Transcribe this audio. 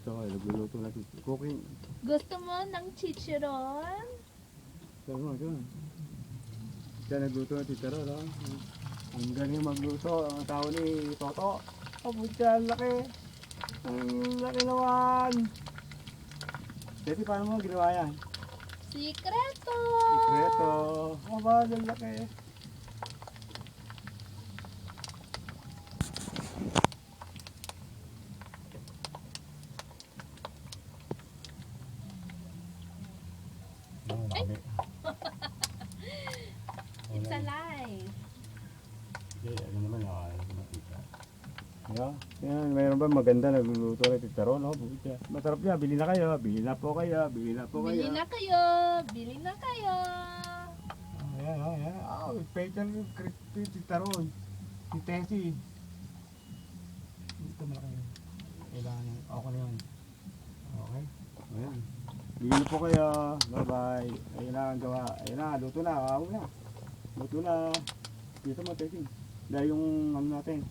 Ito, nagluluto na cooking. Gusto mo ng chicharon? Sabi mo, ito. Diyan nagluto na titaro, no? Ang galing magluto. Ang tao ni Toto. Pabutya, ang laki. Ang laki naman. Teti, paano mo ginawa yan? Sikreto! Sikreto. Aba, ang laki. Ang dami. It's alive. Okay, ano naman makita. Yeah. Yan, mayroon ba maganda nagluluto na titaro, no? Bukit yan. Masarap yan, bili na kayo, bili na po kayo, bili na po kayo. Bili na kayo! Bili na kayo! Ayan, ayan. Ah, special yung crispy titaron. Si Tessie. Ito malaki yun. Kailangan yun. Okay na yun. Okay. Ayan. Bili na po kayo. Bye-bye. Ayun na ang gawa. Ayun na, luto na. Awa na. Luto na. Dito mo, Tessie. Dahil yung ano natin.